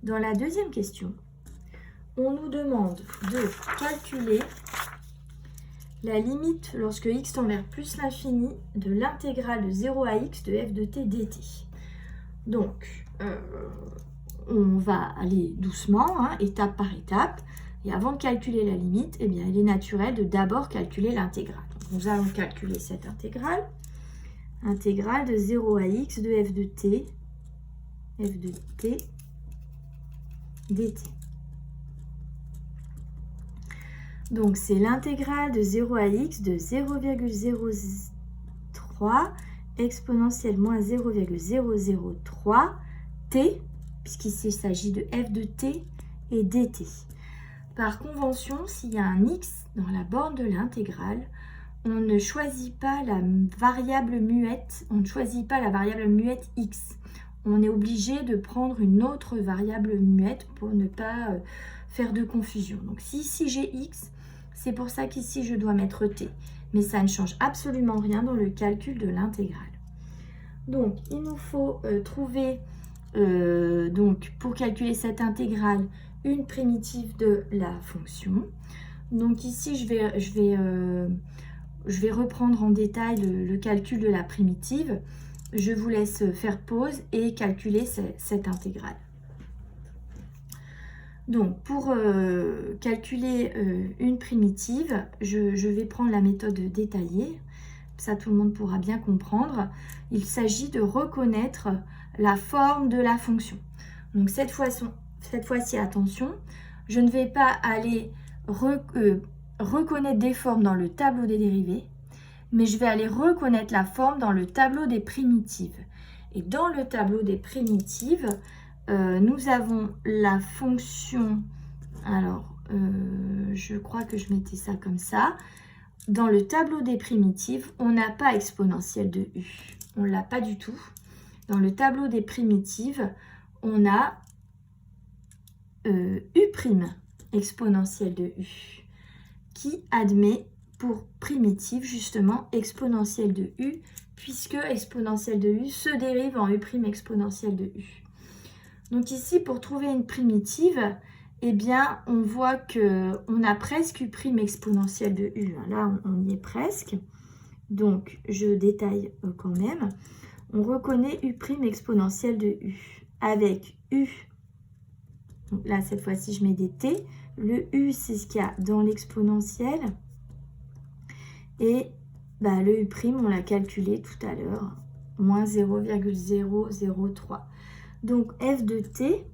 Dans la deuxième question, on nous demande de calculer la limite lorsque x tend vers plus l'infini de l'intégrale de 0 à x de f de t dt. Donc, on va aller doucement, hein, étape par étape. Et avant de calculer la limite, eh bien, il est naturel de d'abord calculer l'intégrale. Nous allons calculer cette intégrale. Intégrale de 0 à x de f de t dt. Donc, c'est l'intégrale de 0 à x de 0,03 exponentielle moins 0,003 t, puisqu'ici il s'agit de f de t et dt. Par convention, s'il y a un x dans la borne de l'intégrale, on ne choisit pas la variable muette, x. On est obligé de prendre une autre variable muette pour ne pas faire de confusion. Donc si ici j'ai x, c'est pour ça qu'ici je dois mettre t. Mais ça ne change absolument rien dans le calcul de l'intégrale. Donc il nous faut trouver, donc, pour calculer cette intégrale, une primitive de la fonction. Donc ici, je vais reprendre en détail le calcul de la primitive. Je vous laisse faire pause et calculer cette intégrale. Donc, pour calculer une primitive, je vais prendre la méthode détaillée. Ça, tout le monde pourra bien comprendre. Il s'agit de reconnaître la forme de la fonction. Donc, cette fois-ci, attention, je ne vais pas aller reconnaître des formes dans le tableau des dérivées, mais je vais aller reconnaître la forme dans le tableau des primitives. Et dans le tableau des primitives, nous avons la fonction, alors je crois que je mettais ça comme ça. Dans le tableau des primitives, on n'a pas exponentielle de u, on ne l'a pas du tout. Dans le tableau des primitives, on a u' exponentielle de u, qui admet pour primitive justement exponentielle de u, puisque exponentielle de u se dérive en u' exponentielle de u. Donc ici, pour trouver une primitive, eh bien, on voit qu'on a presque u' exponentielle de u. Là, on y est presque. Donc, je détaille quand même. On reconnaît u' exponentielle de u avec u. Donc là, cette fois-ci, je mets des t. Le u, c'est ce qu'il y a dans l'exponentielle. Et le u', on l'a calculé tout à l'heure, moins 0,003. Donc, f de t,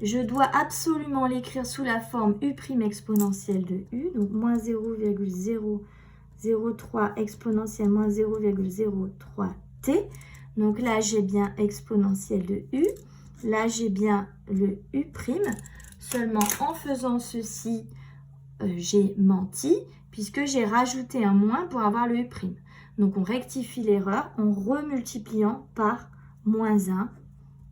je dois absolument l'écrire sous la forme u' exponentielle de u. Donc, moins 0,003 exponentielle moins 0,03t. Donc là, j'ai bien exponentielle de u. Là, j'ai bien le u'. Seulement, en faisant ceci, j'ai menti, puisque j'ai rajouté un moins pour avoir le u'. Donc, on rectifie l'erreur en remultipliant par moins 1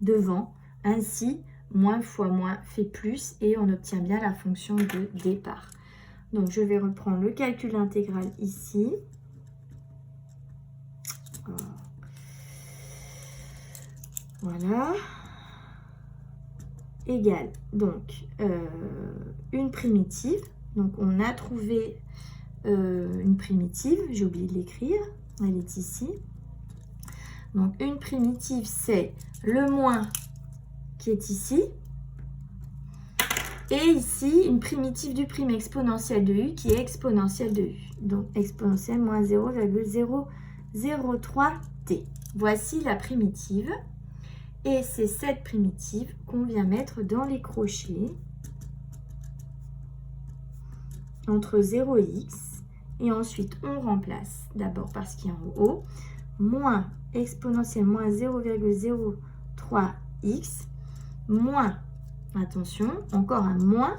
devant. Ainsi, moins fois moins fait plus et on obtient bien la fonction de départ. Donc, je vais reprendre le calcul intégral ici. Voilà. Égale, donc, une primitive. Donc, on a trouvé une primitive. J'ai oublié de l'écrire. Elle est ici. Donc, une primitive, c'est le moins qui est ici. Et ici, une primitive du prime exponentielle de u qui est exponentielle de u. Donc, exponentielle moins 0,003t. Voici la primitive. Et c'est cette primitive qu'on vient mettre dans les crochets entre 0 et x. Et ensuite, on remplace d'abord par ce qui est en haut, moins exponentielle moins 0,03x, moins, attention, encore un moins,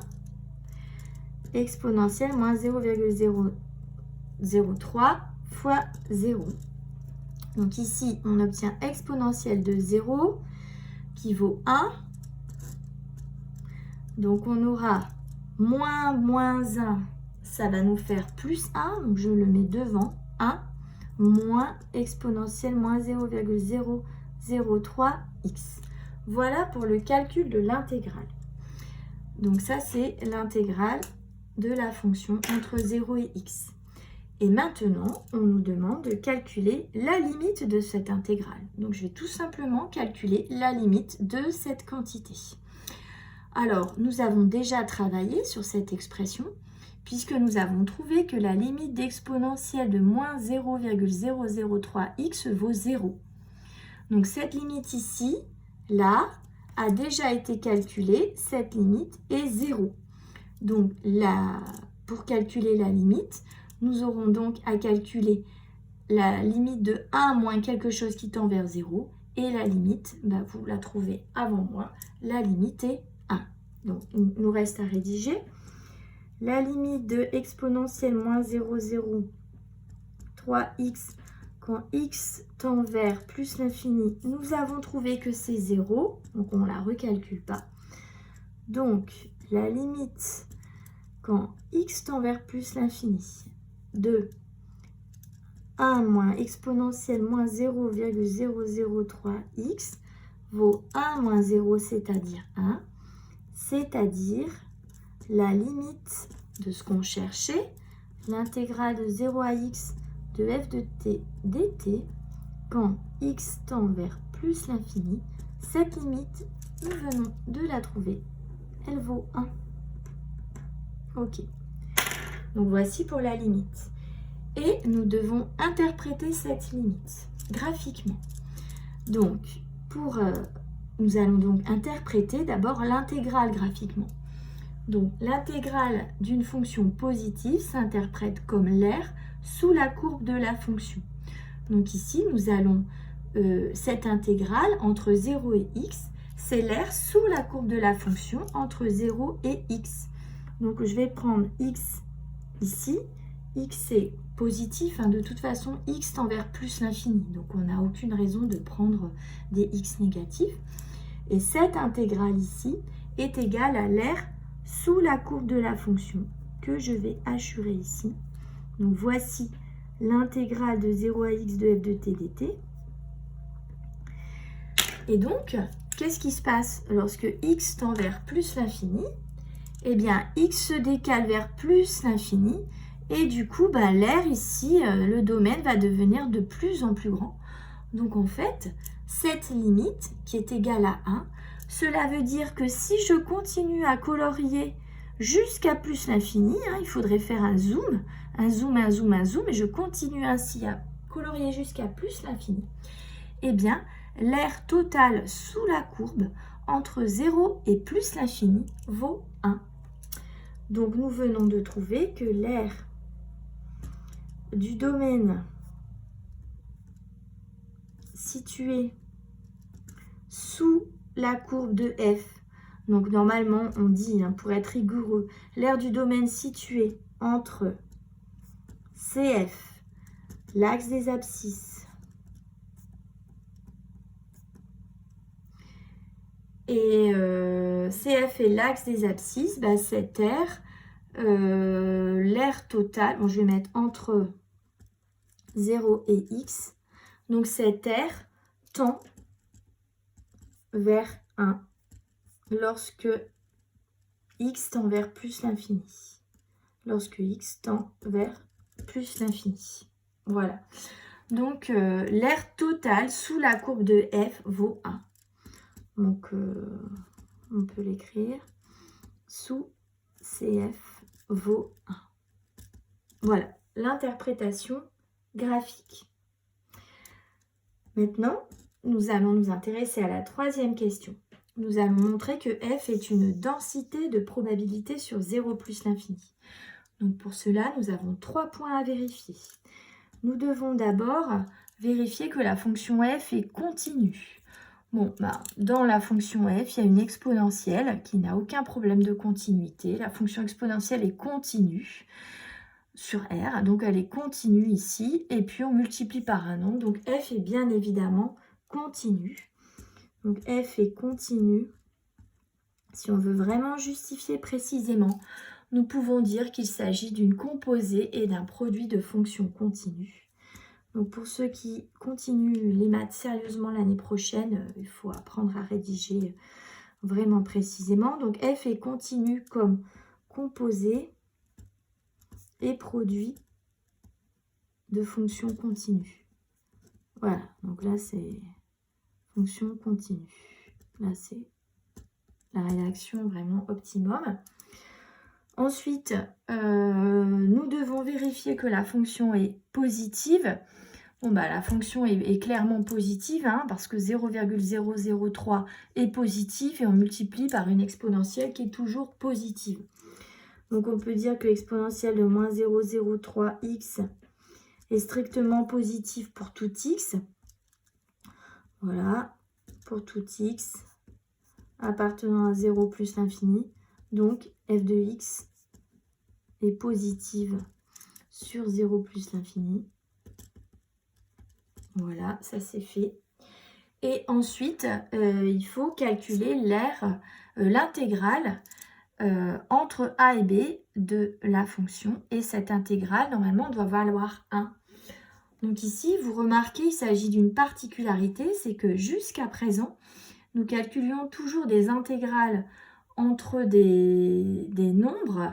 exponentielle moins 0,003 fois 0. Donc ici, on obtient exponentielle de 0 qui vaut 1. Donc on aura moins 1, ça va nous faire plus 1. Donc je le mets devant 1, moins exponentielle moins 0,003x. Voilà pour le calcul de l'intégrale. Donc ça, c'est l'intégrale de la fonction entre 0 et x. Et maintenant, on nous demande de calculer la limite de cette intégrale. Donc je vais tout simplement calculer la limite de cette quantité. Alors, nous avons déjà travaillé sur cette expression, puisque nous avons trouvé que la limite d'exponentielle de moins 0,003x vaut 0. Donc cette limite ici, là, a déjà été calculée, cette limite est 0. Donc pour calculer la limite, nous aurons donc à calculer la limite de 1 moins quelque chose qui tend vers 0, et la limite, vous la trouvez avant moi, la limite est 1. Donc il nous reste à rédiger. La limite de exponentielle moins 0,03x quand x tend vers plus l'infini, nous avons trouvé que c'est 0, donc on ne la recalcule pas. Donc la limite quand x tend vers plus l'infini de 1 moins exponentielle moins 0,003x vaut 1 moins 0, c'est-à-dire 1, c'est-à-dire la limite de ce qu'on cherchait, l'intégrale de 0 à x de f de t dt, quand x tend vers plus l'infini, cette limite, nous venons de la trouver, elle vaut 1. Ok. Donc voici pour la limite. Et nous devons interpréter cette limite graphiquement. Donc, nous allons donc interpréter d'abord l'intégrale graphiquement. Donc, l'intégrale d'une fonction positive s'interprète comme l'aire sous la courbe de la fonction. Donc ici, nous allons, cette intégrale entre 0 et x, c'est l'aire sous la courbe de la fonction entre 0 et x. Donc, je vais prendre x ici. X est positif, de toute façon, x tend vers plus l'infini. Donc, on n'a aucune raison de prendre des x négatifs. Et cette intégrale ici est égale à l'aire sous la courbe de la fonction que je vais hachurer ici. Donc, voici l'intégrale de 0 à x de f de t dt. Et donc, qu'est-ce qui se passe lorsque x tend vers plus l'infini? Eh bien, x se décale vers plus l'infini. Et du coup, l'aire ici, le domaine va devenir de plus en plus grand. Donc en fait, cette limite qui est égale à 1, cela veut dire que si je continue à colorier jusqu'à plus l'infini, il faudrait faire un zoom, un zoom, un zoom, un zoom, et je continue ainsi à colorier jusqu'à plus l'infini. Eh bien, l'aire totale sous la courbe entre 0 et plus l'infini vaut 1. Donc nous venons de trouver que l'aire du domaine situé sous la courbe de f, donc normalement on dit, pour être rigoureux, l'aire du domaine situé entre CF, l'axe des abscisses, et CF est l'axe des abscisses, cette aire, l'aire totale, je vais mettre entre 0 et x, donc cette aire tend vers 1 lorsque x tend vers plus l'infini. Lorsque x tend vers plus l'infini. Voilà. Donc, l'aire totale sous la courbe de f vaut 1. Donc, on peut l'écrire. Sous CF vaut 1. Voilà, l'interprétation graphique. Maintenant, nous allons nous intéresser à la troisième question. Nous allons montrer que f est une densité de probabilité sur 0 plus l'infini. Donc pour cela, nous avons 3 points à vérifier. Nous devons d'abord vérifier que la fonction f est continue. Bon, dans la fonction f, il y a une exponentielle qui n'a aucun problème de continuité. La fonction exponentielle est continue sur R, donc elle est continue ici, et puis on multiplie par un nombre, donc f est bien évidemment continue. Donc f est continue. Si on veut vraiment justifier précisément, nous pouvons dire qu'il s'agit d'une composée et d'un produit de fonctions continues. Donc pour ceux qui continuent les maths sérieusement l'année prochaine, il faut apprendre à rédiger vraiment précisément. Donc f est continu comme composé et produit de fonction continue. Voilà, donc là c'est fonction continue. Là c'est la rédaction vraiment optimum. Ensuite, nous devons vérifier que la fonction est positive. Bon, bah, la fonction est clairement positive, hein, parce que 0,003 est positif et on multiplie par une exponentielle qui est toujours positive. Donc, on peut dire que l'exponentielle de moins 0,03x est strictement positive pour tout x. Voilà, pour tout x appartenant à 0 plus l'infini. Donc, f de x est positive sur 0 plus l'infini. Voilà, ça c'est fait. Et ensuite, il faut calculer l'intégrale entre a et b de la fonction. Et cette intégrale, normalement, doit valoir 1. Donc ici, vous remarquez, il s'agit d'une particularité, c'est que jusqu'à présent, nous calculions toujours des intégrales entre des nombres.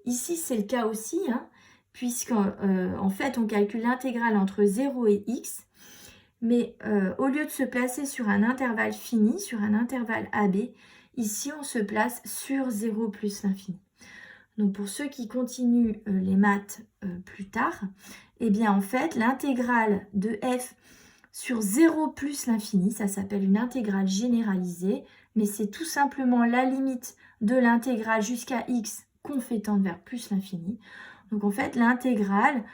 Ici, c'est le cas aussi, hein, puisqu'en fait, on calcule l'intégrale entre 0 et x, mais au lieu de se placer sur un intervalle fini, sur un intervalle AB, ici, on se place sur 0 plus l'infini. Donc, pour ceux qui continuent les maths plus tard, eh bien, en fait, l'intégrale de f sur 0 plus l'infini, ça s'appelle une intégrale généralisée, mais c'est tout simplement la limite de l'intégrale jusqu'à x qu'on fait tendre vers plus l'infini. Donc en fait, l'intégrale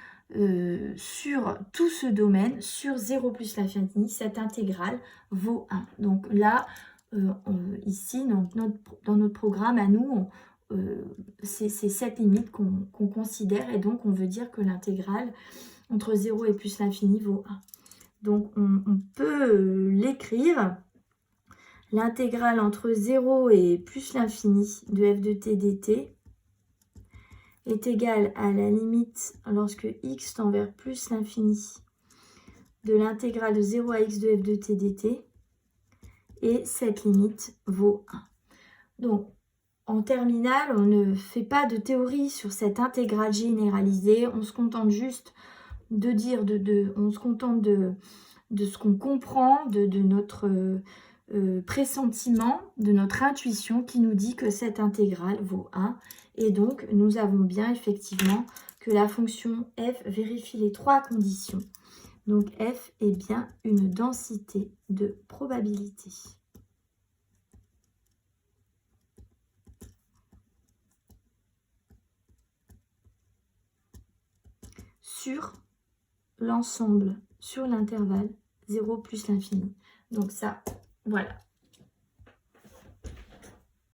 sur tout ce domaine, sur 0 plus l'infini, cette intégrale vaut 1. Donc là, ici, dans notre programme, à nous, c'est cette limite qu'on considère, et donc on veut dire que l'intégrale entre 0 et plus l'infini vaut 1. Donc on peut l'écrire. L'intégrale entre 0 et plus l'infini de f de t dt est égale à la limite lorsque x tend vers plus l'infini de l'intégrale de 0 à x de f de t dt, et cette limite vaut 1. Donc en terminale, on ne fait pas de théorie sur cette intégrale généralisée, on se contente juste de dire, on se contente de ce qu'on comprend, de notre pressentiment, de notre intuition qui nous dit que cette intégrale vaut 1. Et donc, nous avons bien effectivement que la fonction f vérifie les trois conditions. Donc, f est bien une densité de probabilité. Sur l'ensemble, sur l'intervalle 0 plus l'infini. Donc ça, voilà.